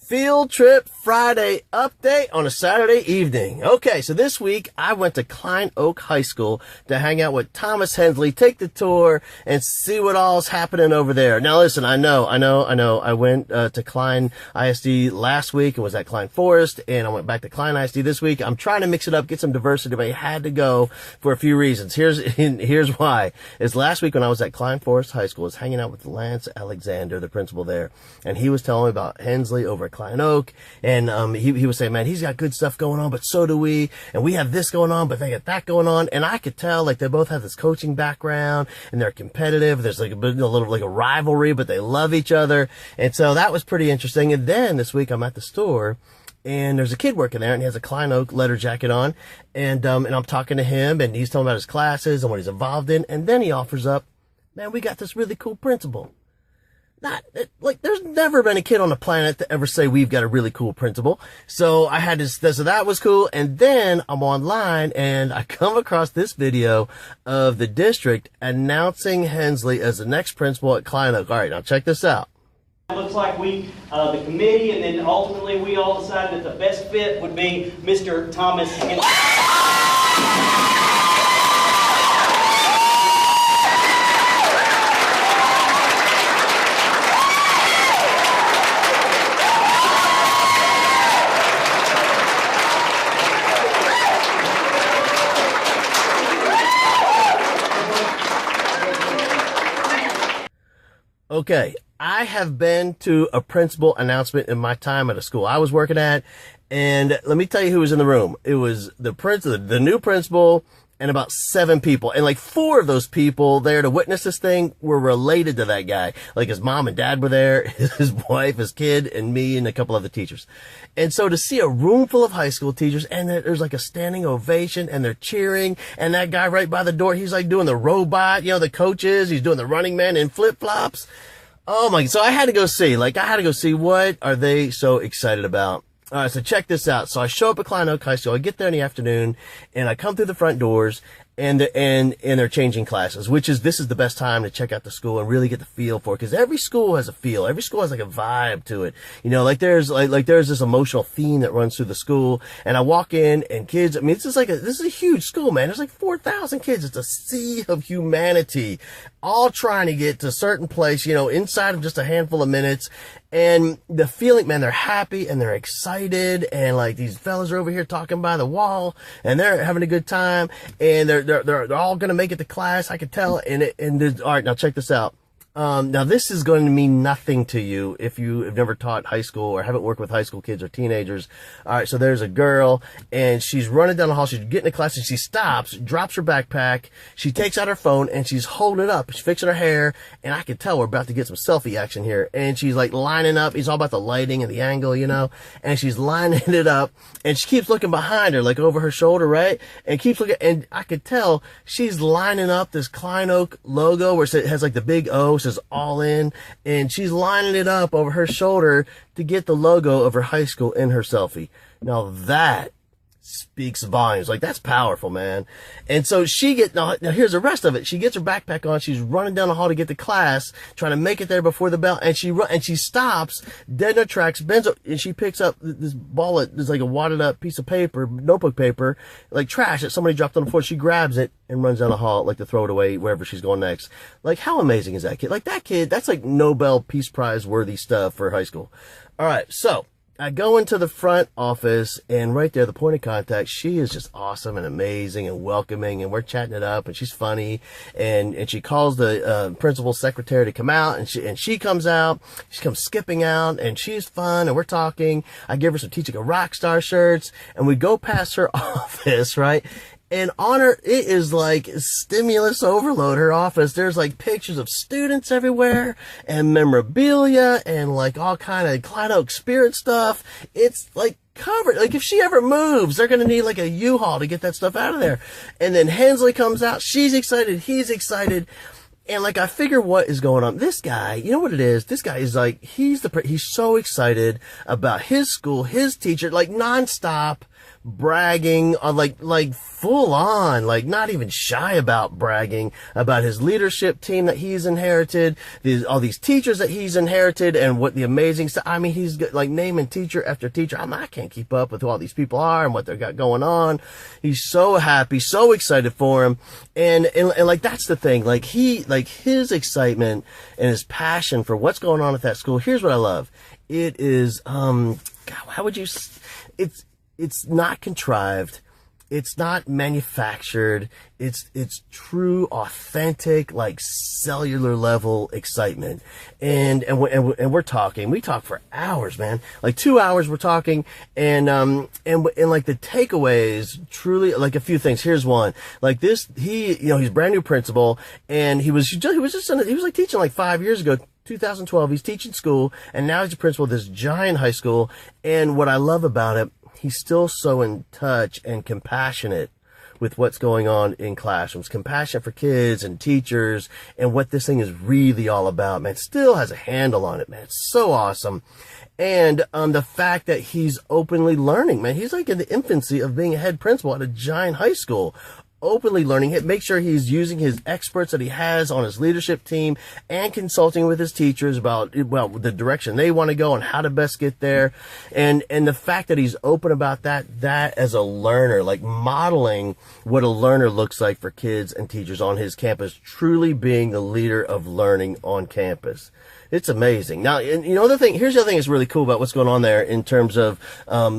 Field Trip Friday update on a Saturday evening. Okay, so this week I went to Klein Oak High School to hang out with Thomas Hensley, take the tour, and see what all's happening over there. Now listen, I know. I went to Klein ISD last week and was at Klein Forest, and I went back to Klein ISD this week. I'm trying to mix it up, get some diversity, but I had to go for a few reasons. Here's why. Is last week when I was at Klein Forest High School, I was hanging out with Lance Alexander, the principal there, and he was telling me about Hensley over at Klein Oak, and he was saying, man, he's got good stuff going on, but so do we, and we have this going on, but they got that going on, and I could tell, like, they both have this coaching background, and they're competitive, there's like a little, like a rivalry, but they love each other, and so that was pretty interesting. And then this week I'm at the store, and there's a kid working there, and he has a Klein Oak leather jacket on, and I'm talking to him, and he's telling about his classes and what he's involved in, and then he offers up, man, we got this really cool principal. There's never been a kid on the planet to ever say we've got a really cool principal. So I had this, so that was cool. And then I'm online and I come across this video of the district announcing Hensley as the next principal at Klein Oak. All right, now check this out. It looks like the committee, and then ultimately we all decided that the best fit would be Mr. Thomas Hensley. Okay, I have been to a principal announcement in my time at a school I was working at, and let me tell you who was in the room. It was the new principal, and about 7 people. And like 4 of those people there to witness this thing were related to that guy. Like his mom and dad were there, his wife, his kid, and me, and a couple other teachers. And so to see a room full of high school teachers, and there's like a standing ovation, and they're cheering, and that guy right by the door, he's like doing the robot, you know, the coaches, he's doing the running man in flip-flops. Oh my, so I had to go see what are they so excited about. All right, so check this out. So I show up at Klein Oak High School. I get there in the afternoon, and I come through the front doors, and they're changing classes, this is the best time to check out the school and really get the feel for it, because every school has a feel. Every school has like a vibe to it. You know, like there's this emotional theme that runs through the school. And I walk in, and kids, I mean, this is a huge school, man. There's like 4,000 kids. It's a sea of humanity, all trying to get to a certain place, you know, inside of just a handful of minutes. And the feeling, man, they're happy and they're excited, and like these fellas are over here talking by the wall, and they're having a good time, and they're all gonna make it to class, I could tell. And all right, now check this out. Now this is going to mean nothing to you if you have never taught high school or haven't worked with high school kids or teenagers. All right, so there's a girl, and she's running down the hall. She's getting to class, and she stops, drops her backpack. She takes out her phone, and she's holding it up. She's fixing her hair, and I can tell we're about to get some selfie action here. And she's like lining up. It's all about the lighting and the angle, you know. And she's lining it up, and she keeps looking behind her, like over her shoulder, right? And keeps looking, and I could tell she's lining up this Klein Oak logo where it has like the big O, says all in, and she's lining it up over her shoulder to get the logo of her high school in her selfie. Now that speaks volumes. Like, that's powerful, man. And so now here's the rest of it. She gets her backpack on. She's running down the hall to get to class, trying to make it there before the bell. And she stops dead in her tracks, bends up, and she picks up this ball. There's like a wadded up piece of paper, notebook paper, like trash that somebody dropped on the floor. She grabs it and runs down the hall, like to throw it away wherever she's going next. Like, how amazing is that kid? Like, that kid, that's like Nobel Peace Prize worthy stuff for high school. All right. So I go into the front office, and right there, the point of contact, she is just awesome and amazing and welcoming, and we're chatting it up, and she's funny, and she calls the principal's secretary to come out, and she comes out. She comes skipping out, and she's fun, and we're talking. I give her some Teaching a Rock Star shirts, and we go past her office, right? And on her, it is like stimulus overload, her office. There's like pictures of students everywhere, and memorabilia, and like all kind of Klein Oak spirit stuff. It's like covered. Like, if she ever moves, they're going to need like a U-Haul to get that stuff out of there. And then Hensley comes out. She's excited. He's excited. And like, I figure what is going on. This guy, you know what it is? This guy is like, he's so excited about his school, his teacher, like nonstop. bragging on like full on, like not even shy about bragging about his leadership team that he's inherited, all these teachers that he's inherited, and what the amazing stuff. I mean, he's like naming teacher after teacher. I can't keep up with who all these people are and what they got going on. He's so happy, so excited for him. And like, that's the thing. Like his excitement and his passion for what's going on at that school. Here's what I love. It is, God, how would you, it's not contrived. It's not manufactured. It's true, authentic, like cellular level excitement. And we talk for hours, man. Like 2 hours we're talking, and like the takeaways, truly, like a few things. Here's one. Like this, he's brand new principal, and he was like teaching like 5 years ago. 2012, he's teaching school, and now he's a principal of this giant high school. And what I love about it, he's still so in touch and compassionate with what's going on in classrooms, compassionate for kids and teachers and what this thing is really all about, man. Still has a handle on it, man. It's so awesome. And the fact that he's openly learning, man. He's like in the infancy of being a head principal at a giant high school. Openly learning it, make sure he's using his experts that he has on his leadership team and consulting with his teachers about, well, the direction they want to go and how to best get there. And the fact that he's open about that as a learner, like modeling what a learner looks like for kids and teachers on his campus, truly being the leader of learning on campus. It's amazing. Now, and here's the other thing that's really cool about what's going on there in terms of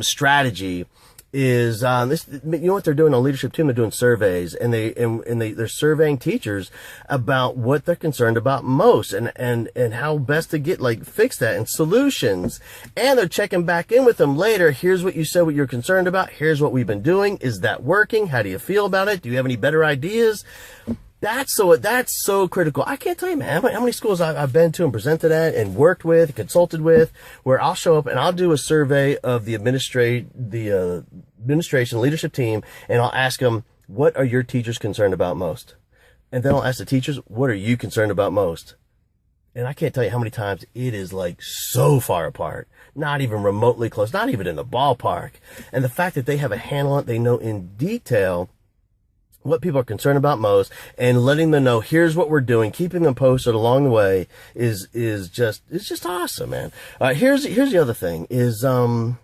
strategy. Is what they're doing on leadership team? They're doing surveys, and they're surveying teachers about what they're concerned about most, and how best to fix that and solutions. And they're checking back in with them later. Here's what you said, what you're concerned about. Here's what we've been doing. Is that working? How do you feel about it? Do you have any better ideas? That's so critical. I can't tell you, man, how many schools I've been to and presented at and worked with, consulted with, where I'll show up and I'll do a survey of the administration leadership team, and I'll ask them, what are your teachers concerned about most? And then I'll ask the teachers, what are you concerned about most? And I can't tell you how many times it is like so far apart, not even remotely close, not even in the ballpark. And the fact that they have a handle on it, they know in detail what people are concerned about most, and letting them know, here's what we're doing, keeping them posted along the way is just awesome, man. Here's the other thing is, and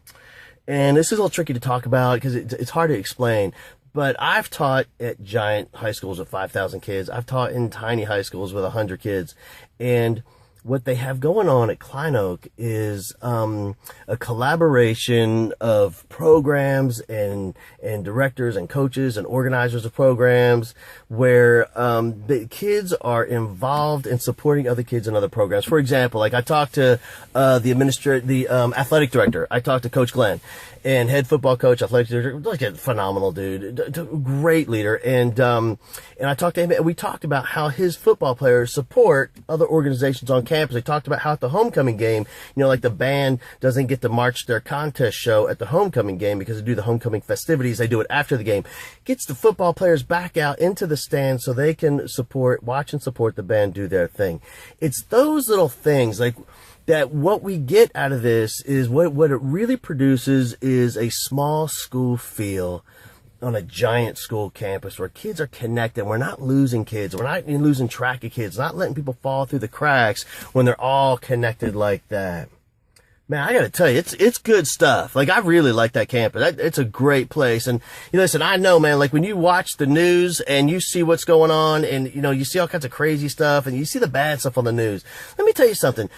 this is a little tricky to talk about because it's hard to explain, but I've taught at giant high schools with 5,000 kids. I've taught in tiny high schools with 100 kids, and what they have going on at Klein Oak is a collaboration of programs and directors and coaches and organizers of programs where the kids are involved in supporting other kids in other programs. For example, like I talked to the athletic director. I talked to Coach Glenn, and head football coach, athletic director, like a phenomenal dude, great leader. And I talked to him, and we talked about how his football players support other organizations on campus. They talked about how at the homecoming game, like the band doesn't get to march their contest show at the homecoming game because they do the homecoming festivities. They do it after the game. Gets the football players back out into the stands so they can watch and support the band do their thing. It's those little things like that. What we get out of this is what it really produces is a small school feel on a giant school campus where kids are connected. We're not losing kids. We're not losing track of kids, not letting people fall through the cracks when they're all connected like that. Man, I gotta tell you, it's good stuff. Like, I really like that campus. It's a great place. And, listen, I know, man, like when you watch the news and you see what's going on and, you see all kinds of crazy stuff and you see the bad stuff on the news. Let me tell you something.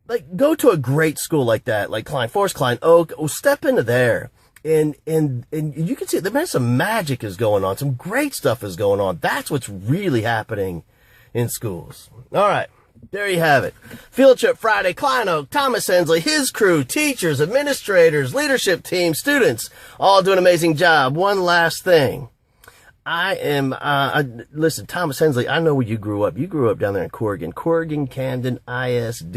Like, go to a great school like that, like Klein Forest, Klein Oak, step into there. And you can see that some magic is going on. Some great stuff is going on. That's what's really happening in schools. All right. There you have it. Field Trip Friday, Klein Oak, Thomas Hensley, his crew, teachers, administrators, leadership team, students, all do an amazing job. One last thing. Listen, Thomas Hensley, I know where you grew up. You grew up down there in Camden ISD.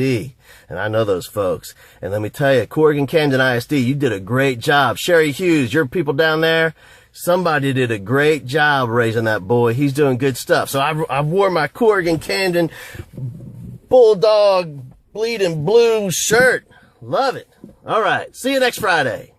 And I know those folks. And let me tell you, Camden ISD, you did a great job. Sherry Hughes, your people down there, somebody did a great job raising that boy. He's doing good stuff. So I wore my Camden Bulldog bleeding blue shirt. Love it. All right. See you next Friday.